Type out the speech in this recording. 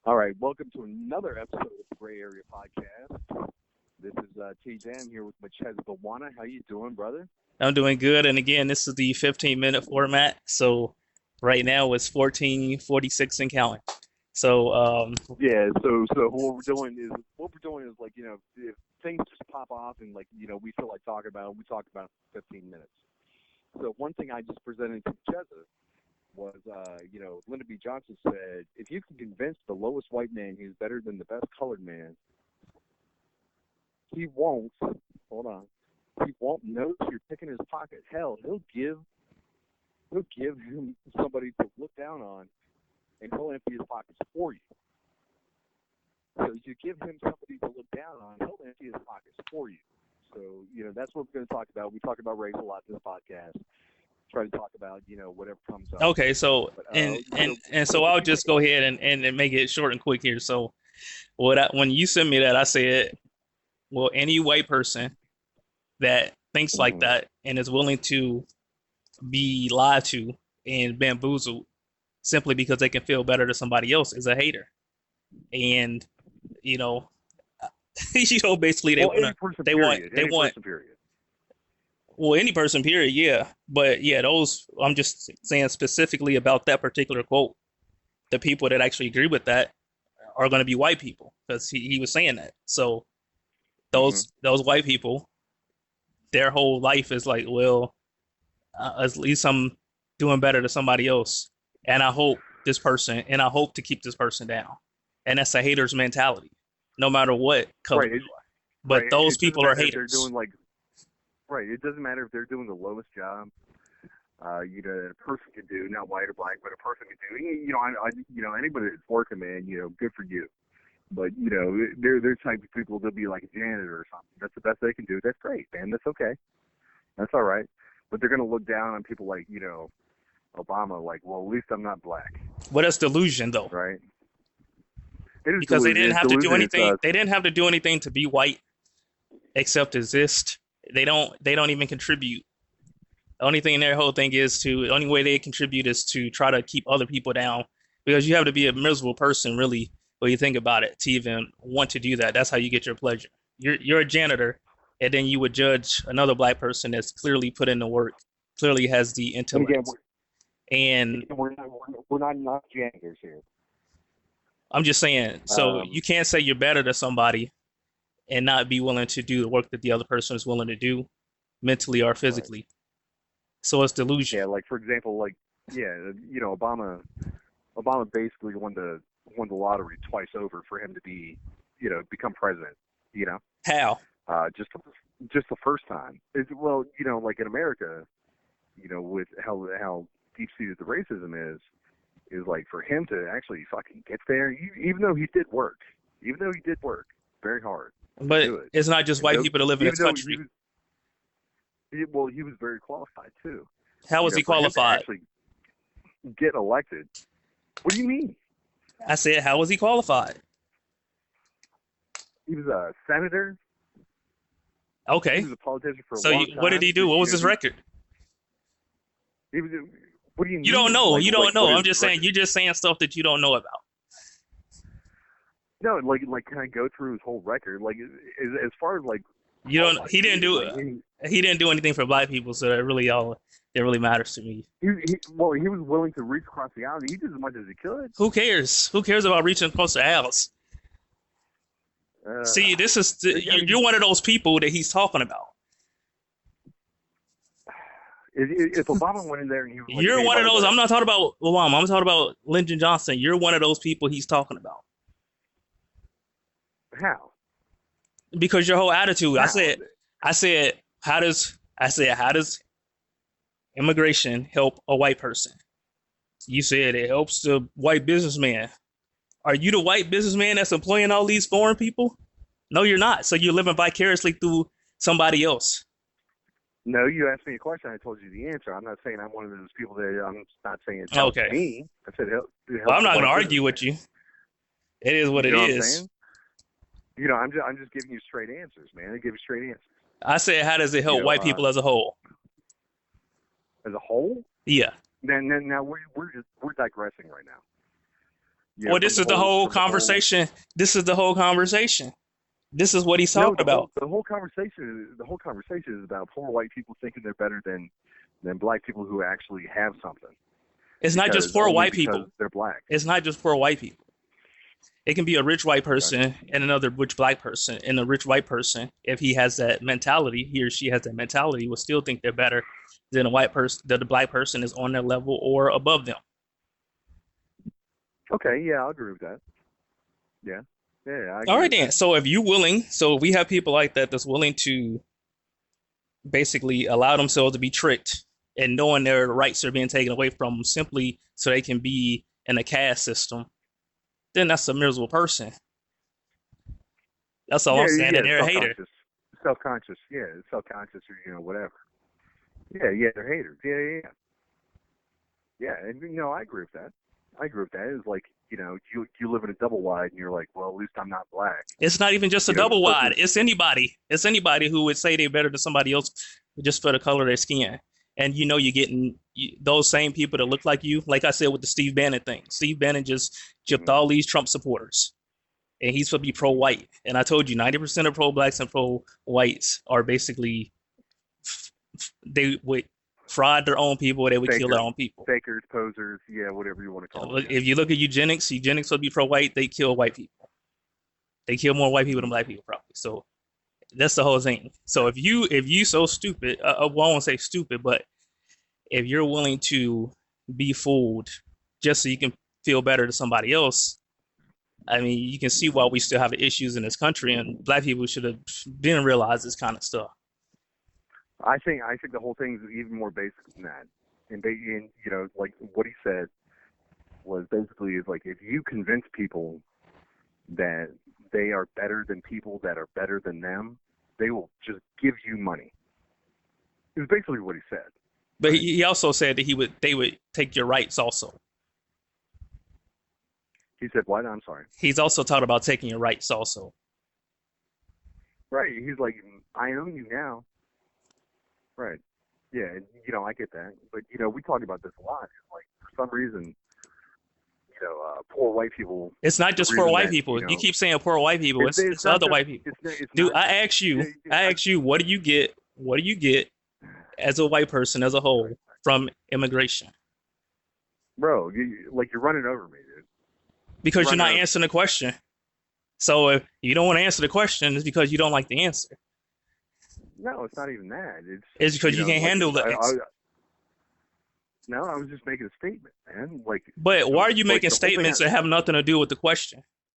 All right, welcome to another episode of the Gray Area Podcast. This is TJ. I'm here with Mchezo Bwana. How you doing, brother? I'm doing good. And again, this is the 15-minute format. So right now it's 14:46 and counting. So Yeah. So what we're doing is like if things just pop off and we feel like talking about it, we talk about it for 15 minutes. So one thing I just presented to Mchezo was Lyndon B. Johnson said if you can convince the lowest white man he's better than the best colored man, he won't. Hold on. He won't notice you're picking his pocket. Hell, he'll give him somebody to look down on, and he'll empty his pockets for you. So you give him somebody to look down on, he'll empty his pockets for you. So that's what we're going to talk about. We talk about race a lot in this podcast. Try to talk about whatever comes up. okay, so But, so I'll just go ahead and make it short and quick here. So when you sent me that, I said, well, any white person that thinks like that and is willing to be lied to and bamboozled simply because they can feel better to somebody else is a hater. And you know, basically any person, period. Any person, period. Well, any person, period, yeah. But yeah, those I'm just saying specifically about that particular quote. The people that actually agree with that are going to be white people because he was saying that. So those white people, their whole life is like, well, at least I'm doing better to somebody else, and I hope to keep this person down, and that's a hater's mentality, no matter what color Right. you are. But Right. those people are They're haters. doing right. It doesn't matter if they're doing the lowest job. A person could do, not white or black, but a person could do. Anybody that's working, man, good for you. But they're type of people that'll be like a janitor or something. That's the best they can do. That's great, man. That's okay. That's all right. But they're gonna look down on people like Obama. Like, well, at least I'm not black, Well, that's delusion, though, right? It is because they delusion. didn't It's have to do delusion. anything. They didn't have to do anything to be white except exist. They don't even contribute. The only thing their whole thing is the only way they contribute is to try to keep other people down because you have to be a miserable person, really, when you think about it, to even want to do that. That's how you get your pleasure. You're a janitor, and then you would judge another black person that's clearly put in the work, clearly has the And again, intellect. And we're not janitors here. I'm just saying, so Um, you can't say you're better than somebody and not be willing to do the work that the other person is willing to do, mentally or right. physically. So it's delusion. Yeah, like for example, Obama basically won the lottery twice over for him to become president. You know, How? just the first time. Like in America, with how deep seated the racism is like for him to actually fucking get there, even though he did work very hard to But do it. it's not just white people that live in Even this though country. he was very qualified too. How was he For him to qualified? actually get elected. What do you mean? I said, how was he qualified? He was a senator. He Okay. was a politician for a So long what did time. he do? What was his record? He was. What do you mean? You don't know. You don't know. What I'm is just his saying, record? you're just saying stuff that you don't know about. No, can I go through his whole record? Like, as far as like, You oh don't. my He didn't dude, do. He didn't do anything for black people, so that really matters to me. he was willing to reach across the aisle. He did as much as he could. Who cares? Who cares about reaching across the aisles? Uh, See, this is I mean, you're one of those people that he's talking about. if Obama went in there and he was like, You're hey, one by of the those. way, I'm not talking about Obama. I'm talking about Lyndon Johnson. You're one of those people he's talking about how? because your whole attitude. How? I said, how does immigration help a white person? You said it helps the white businessman. Are you the white businessman that's employing all these foreign people? No, you're not. So you're living vicariously through somebody else. No, you asked me a question. I told you the answer. I'm not saying I'm one of those people that I'm not saying it helps Okay. me. I said it Well, helps I'm the not going to white argue with businessman. you. It is what You it know what I'm is. saying? I'm just giving you straight answers, man. I give you straight answers. I said, how does it You help know, white people as a whole? as a whole. Yeah. Now we're digressing right now. Well, this from the is the whole whole from the whole. conversation. This is the whole conversation. This is what he's No, talking about. the whole conversation is about poor white people thinking they're better than black people who actually have something It's not just because poor only white because people. they're black. It's not just poor white people. It can be a rich white Okay. person and another rich black person. And a rich white person, if he has that mentality, he or she has that mentality, will still think they're better than a white person, that the black person is on their level or above them. Okay. Yeah, I'll agree with that. Yeah. Yeah, I All agree right, with then. that. So if you willing, so we have people like that that's willing to basically allow themselves to be tricked and knowing their rights are being taken away from them simply so they can be in a caste system, then that's a miserable person. That's all I'm Yeah, saying. yeah, And they're a hater. self-conscious. Yeah, self-conscious or whatever. Yeah, yeah, they're haters. Yeah, yeah, yeah. Yeah, and I agree with that. I agree with that. It's like you live in a double wide, and you're like, well, at least I'm not black. It's not even just a This double wide. person. It's anybody. It's anybody who would say they're better than somebody else just for the color of their skin. And you're getting those same people that look like you. Like I said with the Steve Bannon thing. Steve Bannon just gypped Mhm. all these Trump supporters. And he's supposed to be pro-white. And I told you, 90% of pro-blacks and pro-whites are basically, they would fraud their own people, or they would kill their Fakers, own people. fakers, posers. Yeah, whatever you want to call them. If you look at eugenics would be pro-white, they kill white people. They kill more white people than black people, probably. So that's the whole thing. So if you so stupid, well, I won't say stupid, but if you're willing to be fooled just so you can feel better to somebody else, I mean, you can see why we still have issues in this country, and black people should have didn't realize this kind of stuff. I think the whole thing is even more basic than that. And like what he said was basically is like if you convince people that they are better than people that are better than them, they will just give you money. It was basically what he said. But Right? he also said that they would take your rights also. He said, "What? I'm sorry." He's also talked about taking your rights also. Right? He's like, "I own you now." Right? Yeah, and I get that, but we talk about this a lot. Like for some reason, poor white people. It's not The just poor reason white that people. You keep saying poor white people. it's It's not other just white people. it's Dude, not. I ask you, what do you get? What do you get as a white person as a whole from immigration? Bro, you're running over me, dude. You're Because you're running not over me. answering the question. So if you don't want to answer the question, it's because you don't like the answer. No, it's not even that. It's It's because you can't like handle the I answer. no, I was just making a statement, man. But why are you Like making the whole thing. statements that have nothing to do with the question?